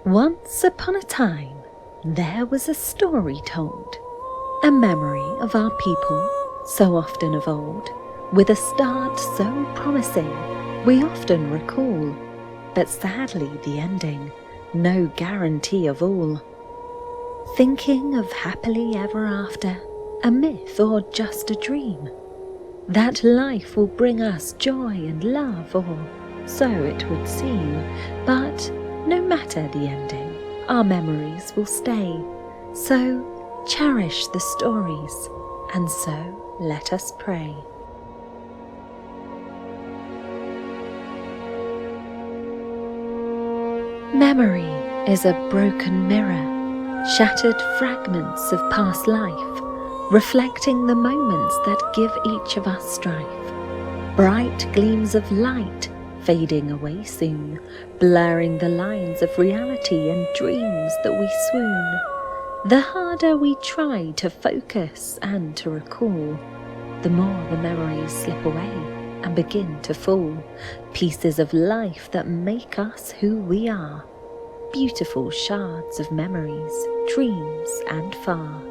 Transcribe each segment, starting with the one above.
Once upon a time, there was a story told, a memory of our people, so often of old, with a start so promising we often recall, but sadly the ending, no guarantee of all. Thinking of happily ever after, a myth or just a dream, that life will bring us joy and love, or so it would seem, but no matter the ending, our memories will stay. So cherish the stories, and so let us pray. Memory is a broken mirror, shattered fragments of past life, reflecting the moments that give each of us strife. Bright gleams of light fading away soon, blurring the lines of reality and dreams that we swoon. The harder we try to focus and to recall, the more the memories slip away and begin to fall. Pieces of life that make us who we are, beautiful shards of memories, dreams and far.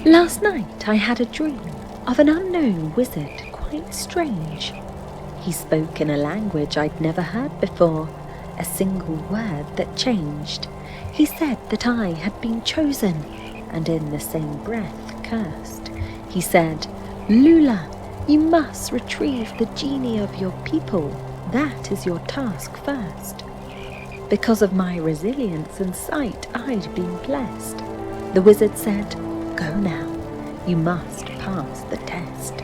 Last night I had a dream of an unknown wizard, quite strange. He spoke in a language I'd never heard before, a single word that changed. He said that I had been chosen, and in the same breath cursed. He said, "Lula, you must retrieve the genie of your people. That is your task first." Because of my resilience and sight, I'd been blessed. The wizard said, "Go now, you must pass the test."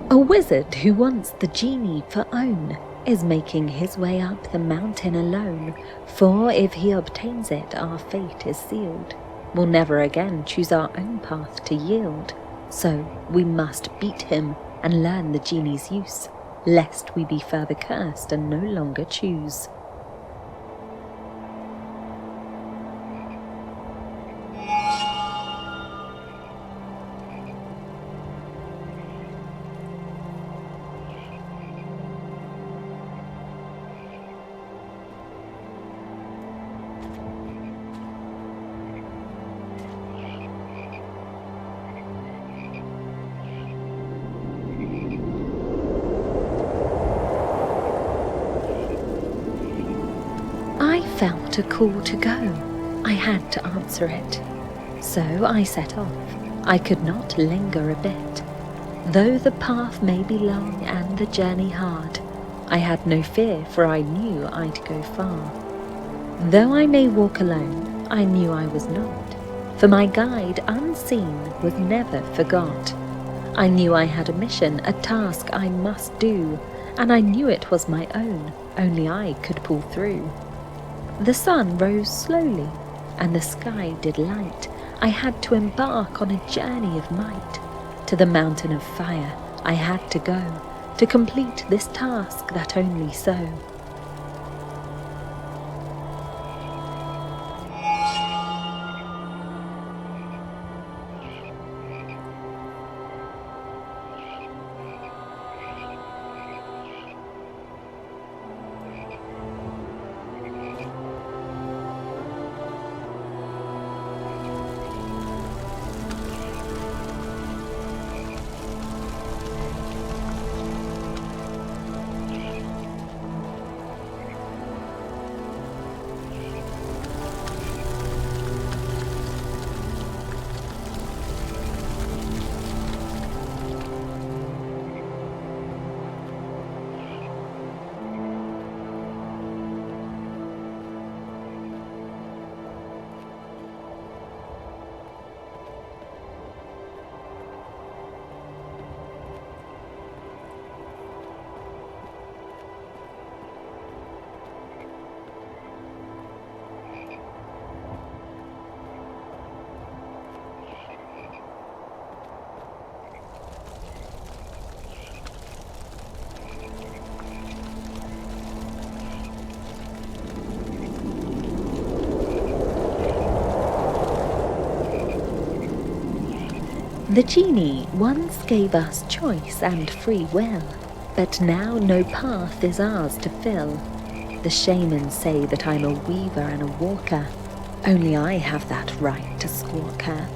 A wizard who wants the genie for own is making his way up the mountain alone, for if he obtains it, our fate is sealed. We'll never again choose our own path to yield, so we must beat him and learn the genie's use, lest we be further cursed and no longer choose. I felt a call to go. I had to answer it. So I set off. I could not linger a bit. Though the path may be long and the journey hard, I had no fear, for I knew I'd go far. Though I may walk alone, I knew I was not, for my guide unseen was never forgot. I knew I had a mission, a task I must do, and I knew it was my own, only I could pull through. The sun rose slowly, and the sky did light. I had to embark on a journey of might. To the mountain of fire I had to go, to complete this task that only so. The genie once gave us choice and free will, but now no path is ours to fill. The shamans say that I'm a weaver and a walker. Only I have that right to squawk her.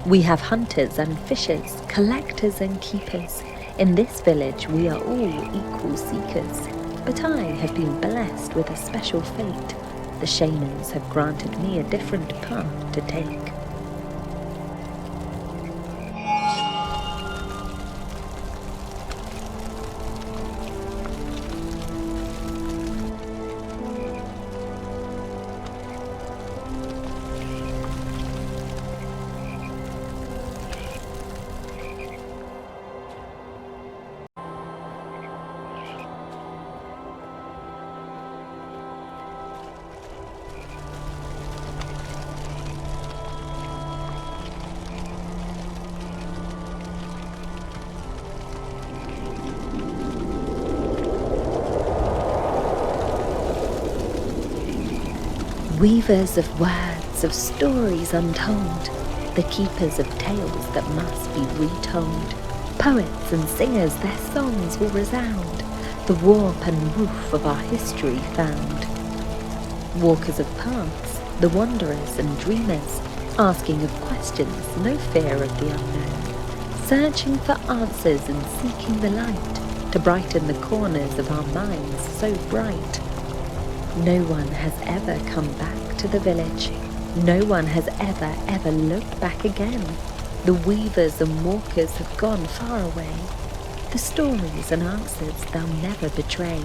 We have hunters and fishers, collectors and keepers. In this village we are all equal seekers. But I have been blessed with a special fate. The shamans have granted me a different path to take. Weavers of words, of stories untold, the keepers of tales that must be retold. Poets and singers, their songs will resound, the warp and woof of our history found. Walkers of paths, the wanderers and dreamers, asking of questions, no fear of the unknown, searching for answers and seeking the light, to brighten the corners of our minds so bright. No one has ever come back to the village. No one has ever looked back again. The weavers and walkers have gone far away. The stories and answers they'll never betray.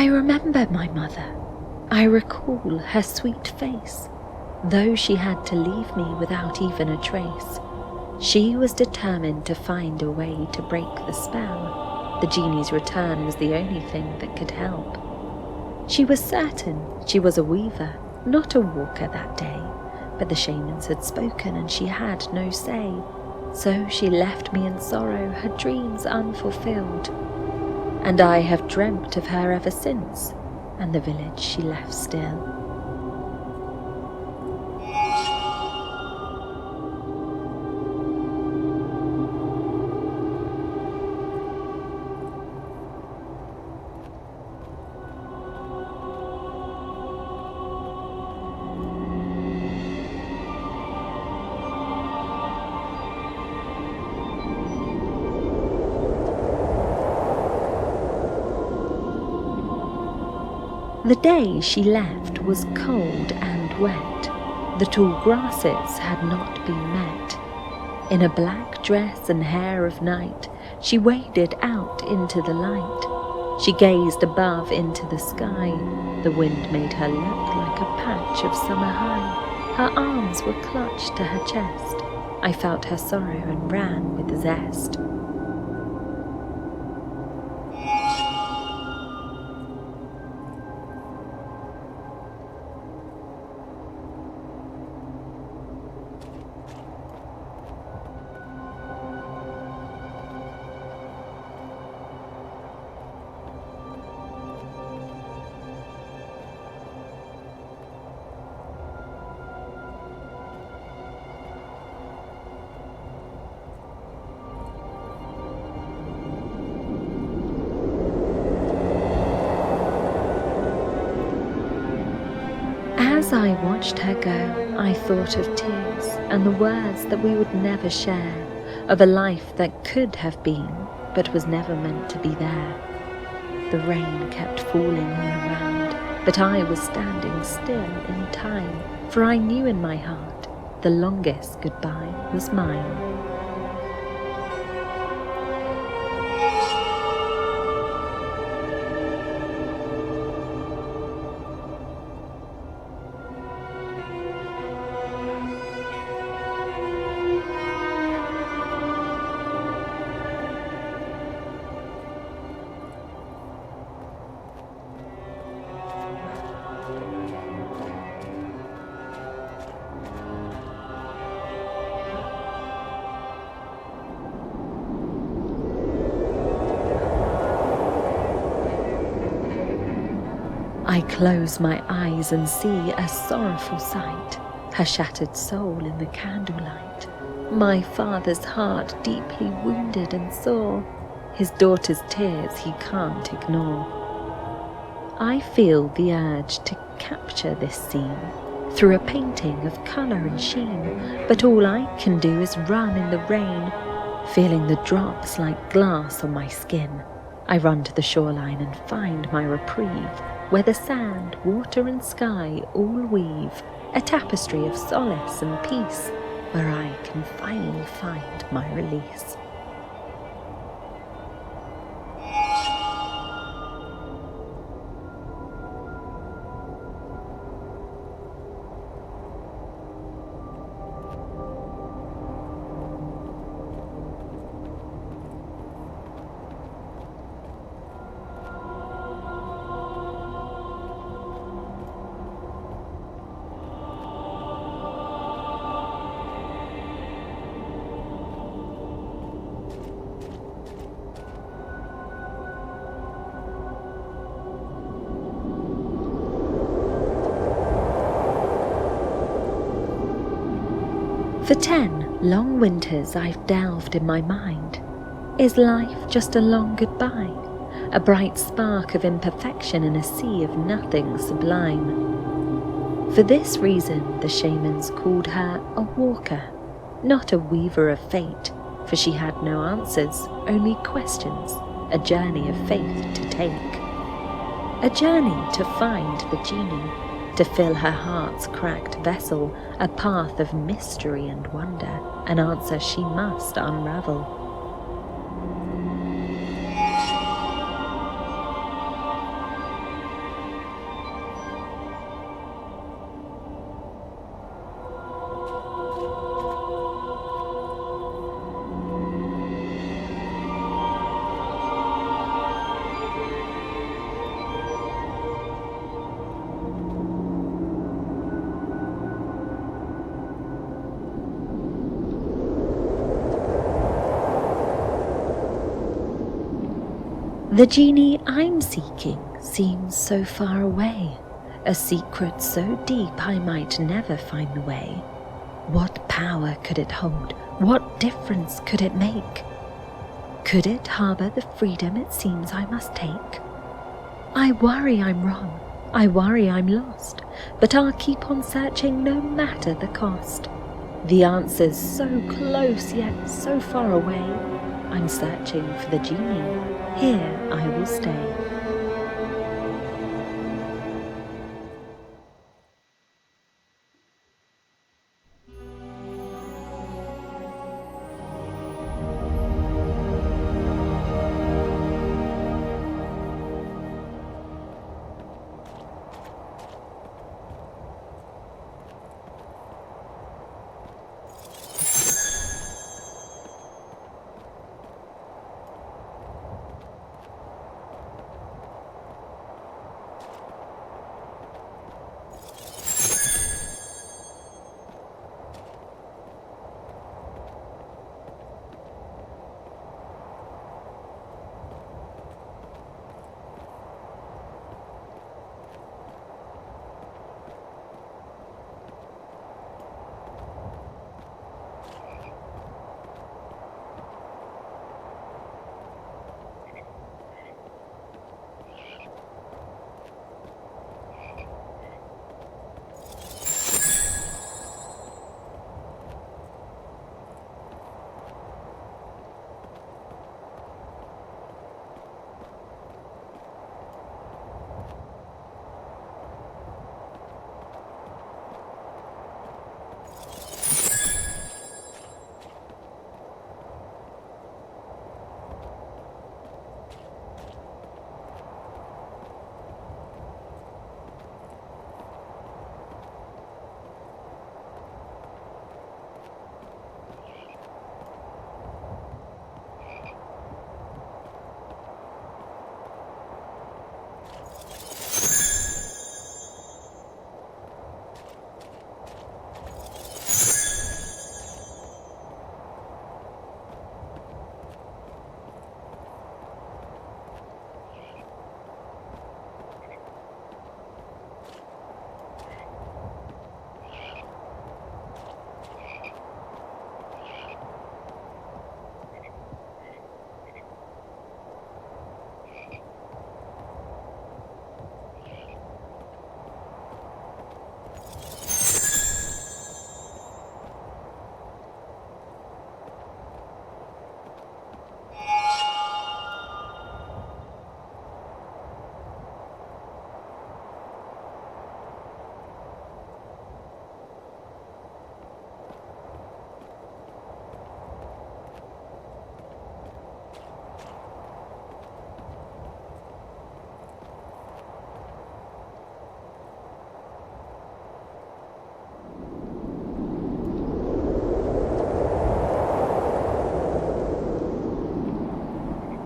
I remember my mother. I recall her sweet face, though she had to leave me without even a trace. She was determined to find a way to break the spell. The genie's return was the only thing that could help. She was certain she was a weaver, not a walker that day, but the shamans had spoken and she had no say. So she left me in sorrow, her dreams unfulfilled. And I have dreamt of her ever since, and the village she left still. The day she left was cold and wet. The tall grasses had not been met. In a black dress and hair of night, she waded out into the light. She gazed above into the sky. The wind made her look like a patch of summer high. Her arms were clutched to her chest. I felt her sorrow and ran with zest. As I watched her go, I thought of tears and the words that we would never share, of a life that could have been, but was never meant to be there. The rain kept falling all around, but I was standing still in time, for I knew in my heart the longest goodbye was mine. I close my eyes and see a sorrowful sight, her shattered soul in the candlelight. My father's heart deeply wounded and sore, his daughter's tears he can't ignore. I feel the urge to capture this scene through a painting of colour and sheen, but all I can do is run in the rain, feeling the drops like glass on my skin. I run to the shoreline and find my reprieve, where the sand, water and sky all weave a tapestry of solace and peace, where I can finally find my release. For 10 long winters I've delved in my mind. Is life just a long goodbye? A bright spark of imperfection in a sea of nothing sublime? For this reason the shamans called her a walker, not a weaver of fate, for she had no answers, only questions, a journey of faith to take. A journey to find the Genie, to fill her heart's cracked vessel, a path of mystery and wonder, an answer she must unravel. The genie I'm seeking seems so far away, a secret so deep I might never find the way. What power could it hold? What difference could it make? Could it harbour the freedom it seems I must take? I worry I'm wrong, I worry I'm lost, but I'll keep on searching no matter the cost. The answer's so close yet so far away. I'm searching for the genie, here I will stay.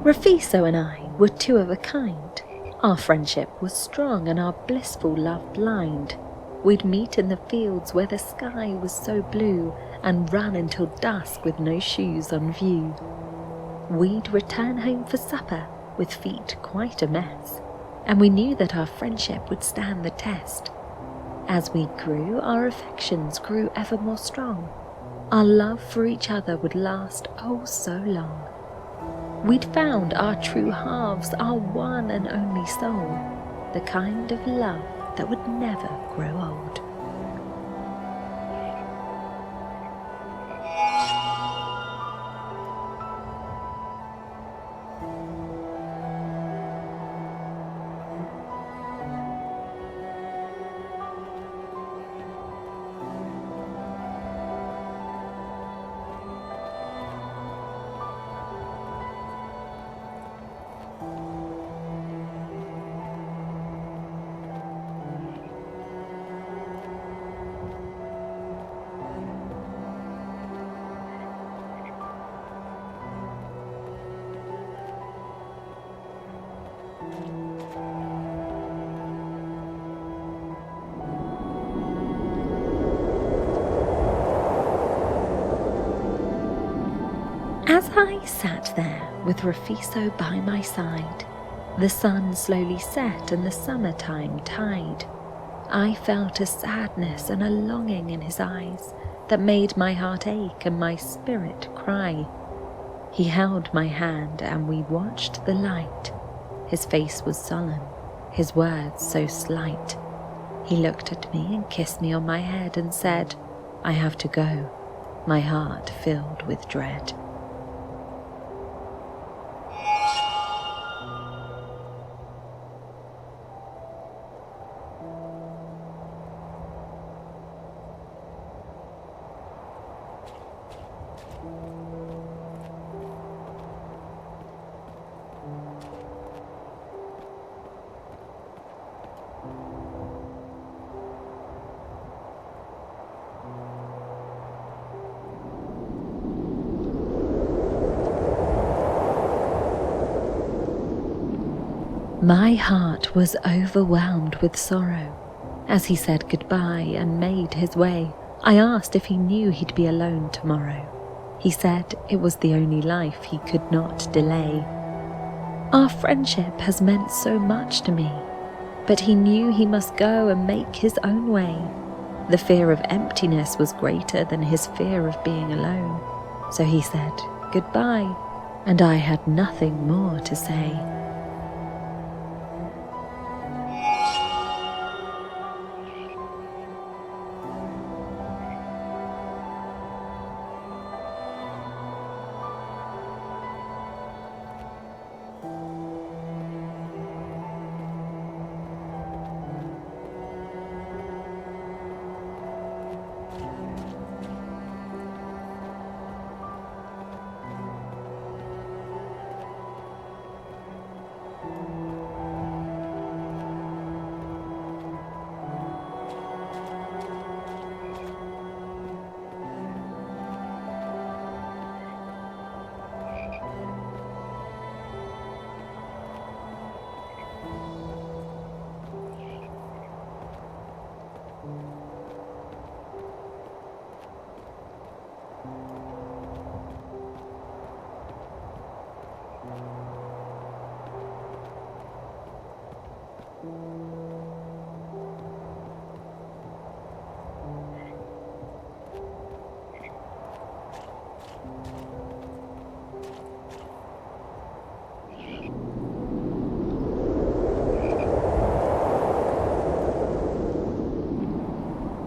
Rofeso and I were two of a kind. Our friendship was strong and our blissful love blind. We'd meet in the fields where the sky was so blue and run until dusk with no shoes on view. We'd return home for supper with feet quite a mess, and we knew that our friendship would stand the test. As we grew, our affections grew ever more strong. Our love for each other would last oh so long. We'd found our true halves, our one and only soul, the kind of love that would never grow old. As I sat there with Rofeso by my side, The sun slowly set and the summertime tide. I felt a sadness and a longing in his eyes that made my heart ache and my spirit cry. He held my hand and we watched the light. His face was solemn, his words so slight. He looked at me and kissed me on my head and said, "I have to go," my heart filled with dread. My heart was overwhelmed with sorrow. As he said goodbye and made his way, I asked if he knew he'd be alone tomorrow. He said it was the only life he could not delay. Our friendship has meant so much to me, but he knew he must go and make his own way. The fear of emptiness was greater than his fear of being alone. So he said goodbye, and I had nothing more to say.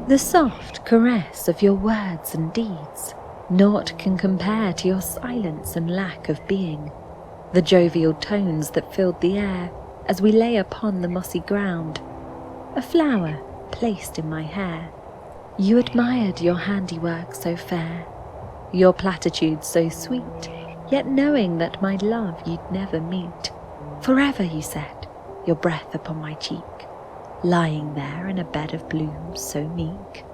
The soft caress of your words and deeds, naught can compare to your silence and lack of being. The jovial tones that filled the air as we lay upon the mossy ground, a flower placed in my hair. You admired your handiwork so fair, your platitudes so sweet, yet knowing that my love you'd never meet. Forever, you said, your breath upon my cheek, lying there in a bed of blooms so meek.